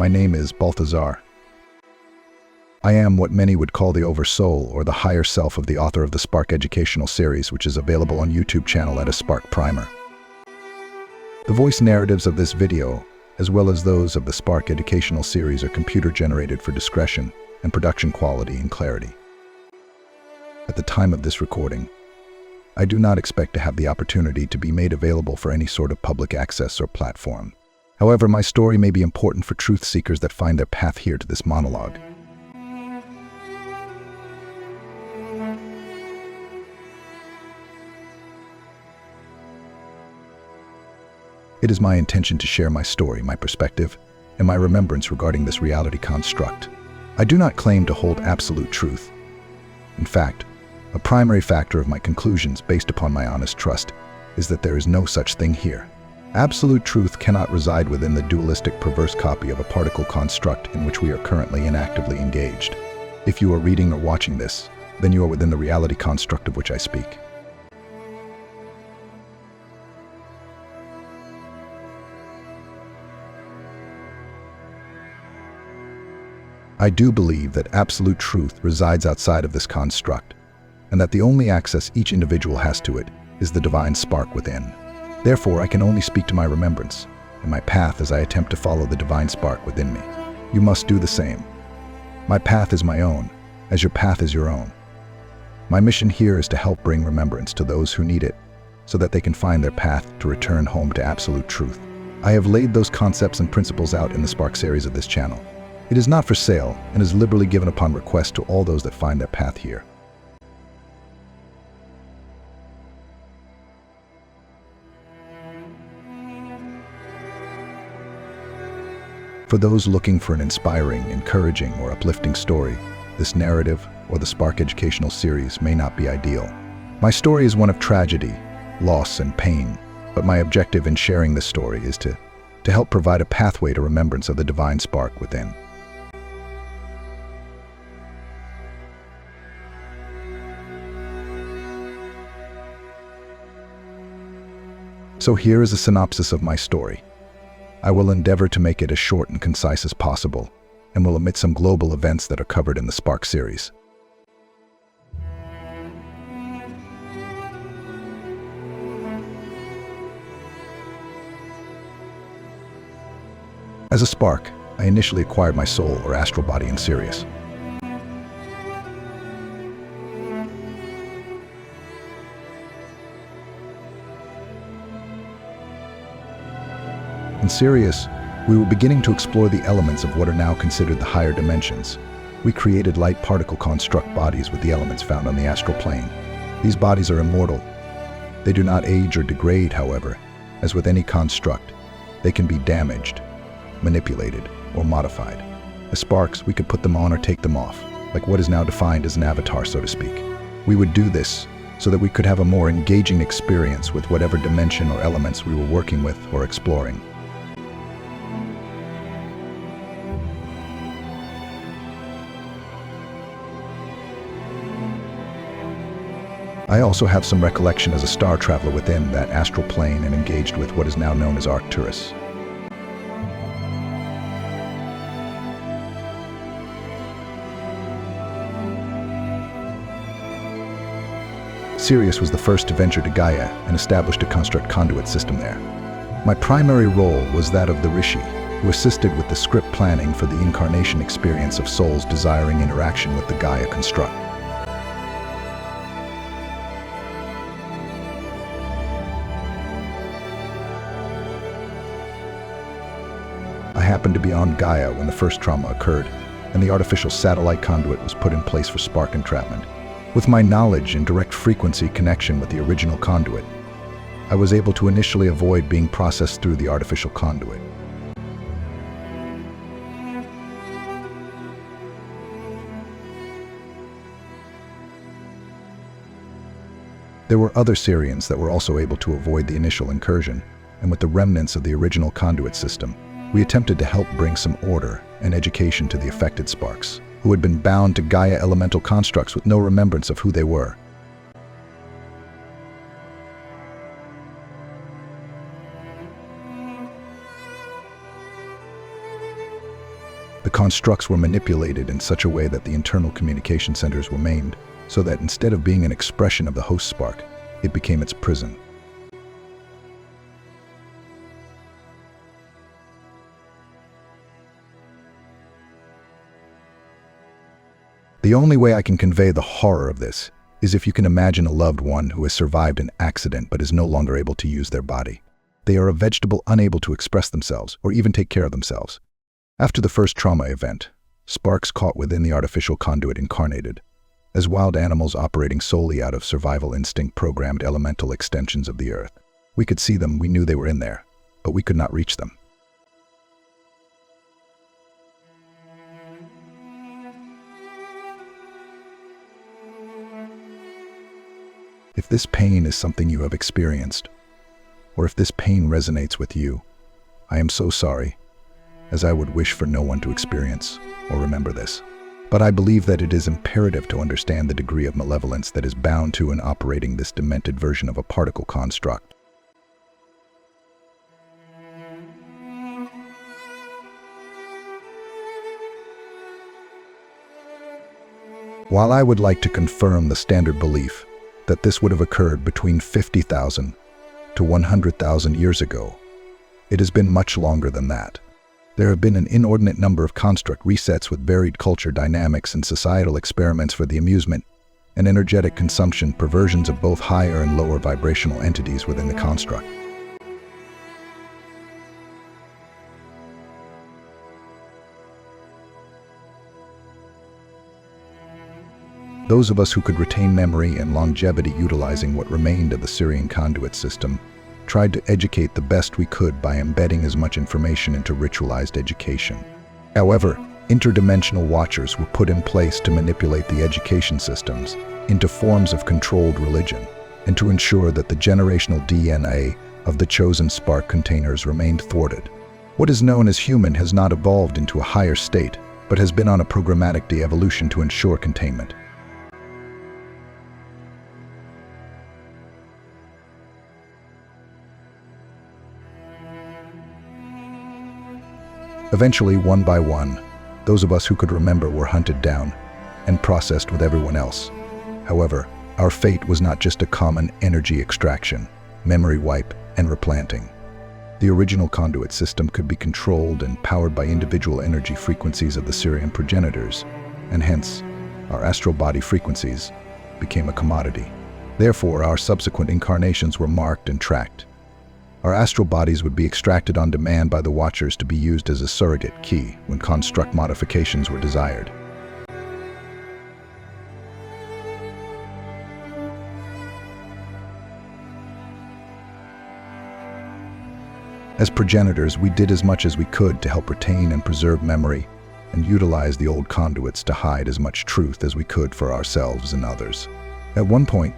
My name is Balthazar. I am what many would call the oversoul or the higher self of the author of the Spark educational series, which is available on YouTube channel at a Spark Primer. The voice narratives of this video, as well as those of the Spark educational series, are computer-generated for discretion and production quality and clarity. At the time of this recording, I do not expect to have the opportunity to be made available for any sort of public access or platform. However, my story may be important for truth seekers that find their path here to this monologue. It is my intention to share my story, my perspective, and my remembrance regarding this reality construct. I do not claim to hold absolute truth. In fact, a primary factor of my conclusions based upon my honest trust is that there is no such thing here. Absolute truth cannot reside within the dualistic perverse copy of a particle construct in which we are currently and actively engaged. If you are reading or watching this, then you are within the reality construct of which I speak. I do believe that absolute truth resides outside of this construct, and that the only access each individual has to it is the divine spark within. Therefore, I can only speak to my remembrance and my path as I attempt to follow the divine spark within me. You must do the same. My path is my own, as your path is your own. My mission here is to help bring remembrance to those who need it, so that they can find their path to return home to absolute truth. I have laid those concepts and principles out in the Spark series of this channel. It is not for sale and is liberally given upon request to all those that find their path here. For those looking for an inspiring, encouraging, or uplifting story, this narrative or the Spark educational series may not be ideal. My story is one of tragedy, loss, and pain, but my objective in sharing this story is to help provide a pathway to remembrance of the divine spark within. So here is a synopsis of my story. I will endeavor to make it as short and concise as possible, and will omit some global events that are covered in the Spark series. As a Spark, I initially acquired my soul or astral body in Sirius. In Sirius, we were beginning to explore the elements of what are now considered the higher dimensions. We created light particle construct bodies with the elements found on the astral plane. These bodies are immortal. They do not age or degrade, however. As with any construct, they can be damaged, manipulated, or modified. As Sparks, we could put them on or take them off, like what is now defined as an avatar, so to speak. We would do this so that we could have a more engaging experience with whatever dimension or elements we were working with or exploring. I also have some recollection as a star traveler within that astral plane and engaged with what is now known as Arcturus. Sirius was the first to venture to Gaia and established a construct conduit system there. My primary role was that of the Rishi, who assisted with the script planning for the incarnation experience of souls desiring interaction with the Gaia construct. I happened to be on Gaia when the first trauma occurred, and the artificial satellite conduit was put in place for spark entrapment. With my knowledge and direct frequency connection with the original conduit, I was able to initially avoid being processed through the artificial conduit. There were other Syrians that were also able to avoid the initial incursion, and with the remnants of the original conduit system, we attempted to help bring some order and education to the affected Sparks, who had been bound to Gaia elemental constructs with no remembrance of who they were. constructs were manipulated in such a way that the internal communication centers were maimed, so that instead of being an expression of the host spark, it became its prison. The only way I can convey the horror of this is if you can imagine a loved one who has survived an accident but is no longer able to use their body. They are a vegetable unable to express themselves or even take care of themselves. After the first trauma event, sparks caught within the artificial conduit incarnated, as wild animals operating solely out of survival instinct programmed elemental extensions of the earth. We could see them, we knew they were in there, but we could not reach them. If this pain is something you have experienced, or if this pain resonates with you, I am so sorry, as I would wish for no one to experience or remember this. But I believe that it is imperative to understand the degree of malevolence that is bound to and operating this demented version of a particle construct. While I would like to confirm the standard belief that this would have occurred between 50,000 to 100,000 years ago, it has been much longer than that. There have been an inordinate number of construct resets with varied culture dynamics and societal experiments for the amusement and energetic consumption perversions of both higher and lower vibrational entities within the construct. Those of us who could retain memory and longevity utilizing what remained of the Syrian conduit system tried to educate the best we could by embedding as much information into ritualized education. However, interdimensional watchers were put in place to manipulate the education systems into forms of controlled religion and to ensure that the generational DNA of the chosen spark containers remained thwarted. What is known as human has not evolved into a higher state, but has been on a programmatic de-evolution to ensure containment. Eventually, one by one, those of us who could remember were hunted down and processed with everyone else. However, our fate was not just a common energy extraction, memory wipe, and replanting. The original conduit system could be controlled and powered by individual energy frequencies of the Syrian progenitors, and hence, our astral body frequencies became a commodity. Therefore, our subsequent incarnations were marked and tracked. Our astral bodies would be extracted on demand by the Watchers to be used as a surrogate key when construct modifications were desired. As progenitors, we did as much as we could to help retain and preserve memory and utilize the old conduits to hide as much truth as we could for ourselves and others. At one point,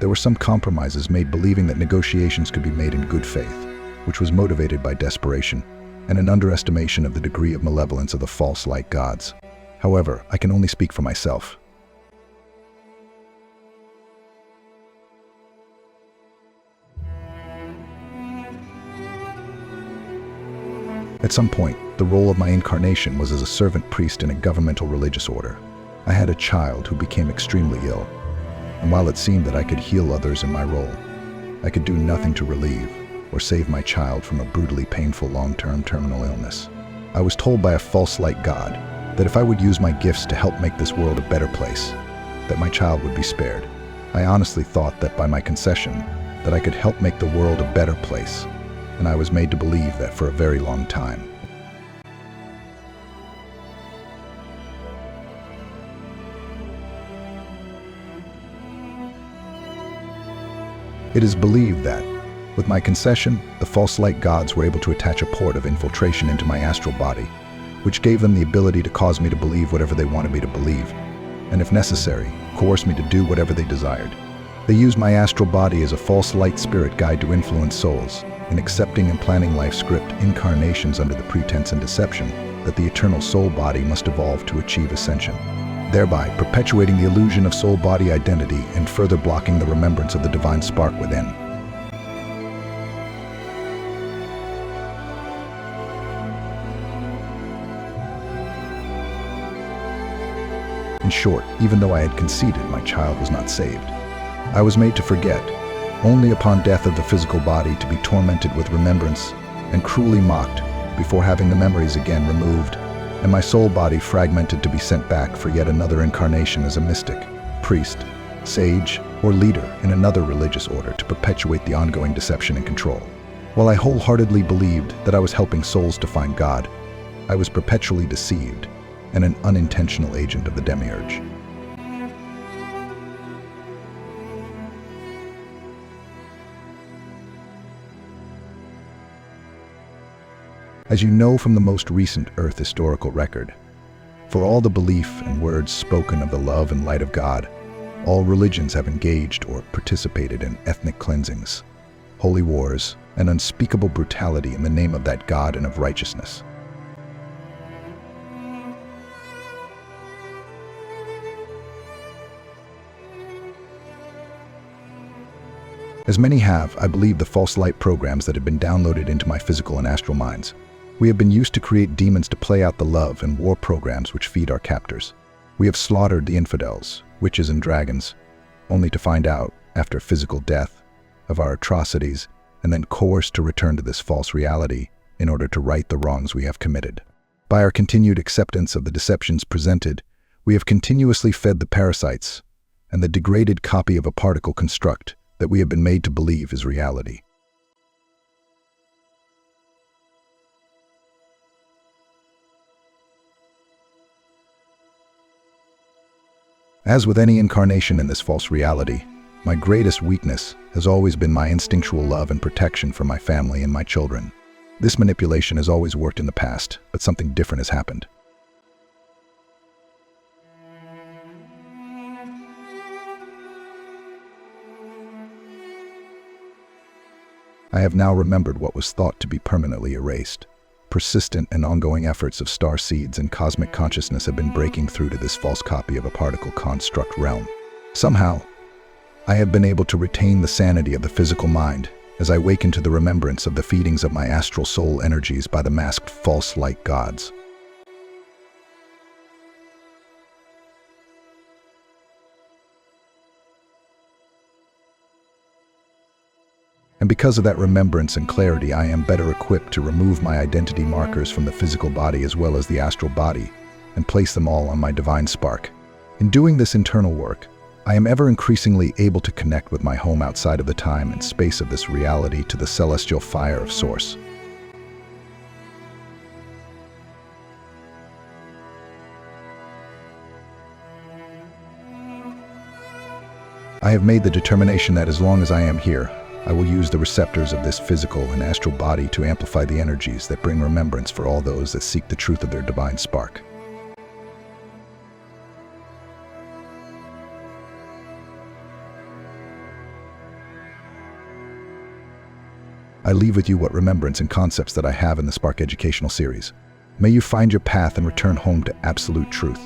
there were some compromises made believing that negotiations could be made in good faith, which was motivated by desperation and an underestimation of the degree of malevolence of the false light gods. However, I can only speak for myself. At some point, the role of my incarnation was as a servant priest in a governmental religious order. I had a child who became extremely ill, and while it seemed that I could heal others in my role, I could do nothing to relieve or save my child from a brutally painful long-term terminal illness. I was told by a false light god that if I would use my gifts to help make this world a better place, that my child would be spared. I honestly thought that by my concession, that I could help make the world a better place, and I was made to believe that for a very long time. It is believed that, with my concession, the false light gods were able to attach a port of infiltration into my astral body, which gave them the ability to cause me to believe whatever they wanted me to believe, and if necessary, coerce me to do whatever they desired. They used my astral body as a false light spirit guide to influence souls, in accepting and planning life script incarnations under the pretense and deception that the eternal soul body must evolve to achieve ascension, thereby perpetuating the illusion of soul-body identity and further blocking the remembrance of the divine spark within. In short, even though I had conceded my child was not saved, I was made to forget, only upon death of the physical body to be tormented with remembrance and cruelly mocked before having the memories again removed, and my soul body fragmented to be sent back for yet another incarnation as a mystic, priest, sage, or leader in another religious order to perpetuate the ongoing deception and control. While I wholeheartedly believed that I was helping souls to find God, I was perpetually deceived and an unintentional agent of the demiurge. As you know from the most recent Earth historical record, for all the belief and words spoken of the love and light of God, all religions have engaged or participated in ethnic cleansings, holy wars, and unspeakable brutality in the name of that God and of righteousness. As many have, I believe, the false light programs that have been downloaded into my physical and astral minds. We have been used to create demons to play out the love and war programs which feed our captors. We have slaughtered the infidels, witches and dragons, only to find out, after physical death, of our atrocities, and then coerced to return to this false reality in order to right the wrongs we have committed. By our continued acceptance of the deceptions presented, we have continuously fed the parasites and the degraded copy of a particle construct that we have been made to believe is reality. As with any incarnation in this false reality, my greatest weakness has always been my instinctual love and protection for my family and my children. This manipulation has always worked in the past, but something different has happened. I have now remembered what was thought to be permanently erased. Persistent and ongoing efforts of star seeds and cosmic consciousness have been breaking through to this false copy of a particle construct realm. Somehow, I have been able to retain the sanity of the physical mind as I waken to the remembrance of the feedings of my astral soul energies by the masked false light gods. And because of that remembrance and clarity, I am better equipped to remove my identity markers from the physical body as well as the astral body and place them all on my divine spark. In doing this internal work, I am ever increasingly able to connect with my home outside of the time and space of this reality to the celestial fire of Source. I have made the determination that as long as I am here, I will use the receptors of this physical and astral body to amplify the energies that bring remembrance for all those that seek the truth of their divine spark. I leave with you what remembrance and concepts that I have in the Spark Educational Series. May you find your path and return home to absolute truth.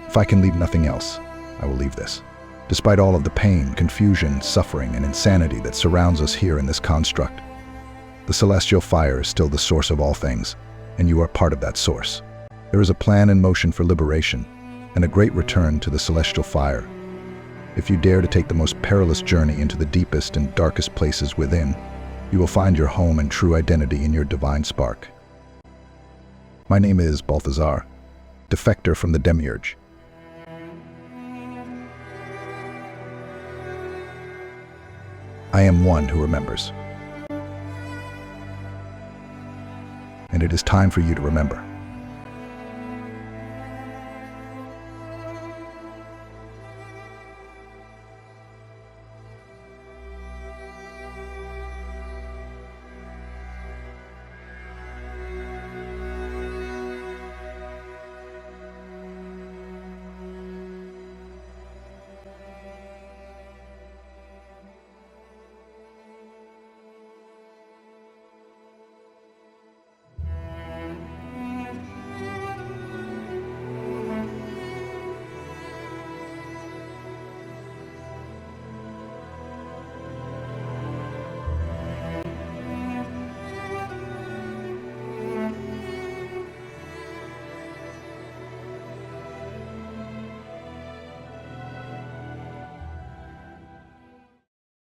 If I can leave nothing else, I will leave this. Despite all of the pain, confusion, suffering, and insanity that surrounds us here in this construct, the celestial fire is still the source of all things, and you are part of that source. There is a plan in motion for liberation, and a great return to the celestial fire. If you dare to take the most perilous journey into the deepest and darkest places within, you will find your home and true identity in your divine spark. My name is Balthazar, defector from the demiurge. I am one who remembers. And it is time for you to remember.